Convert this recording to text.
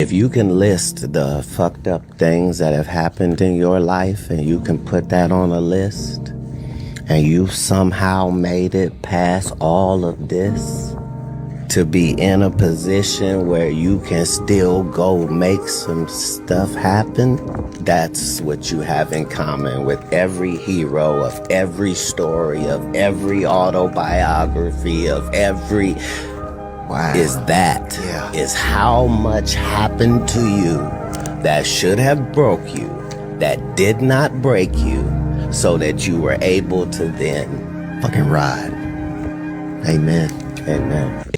If you can list the fucked up things that have happened in your life and you can put that on a list and you somehow made it past all of this to be in a position where you can still go make some stuff happen, that's what you have in common with every hero of every story, of every autobiography, of every... Wow. Is how much happened to you that should have broke you, that did not break you, so that you were able to then fucking ride. Amen. Amen.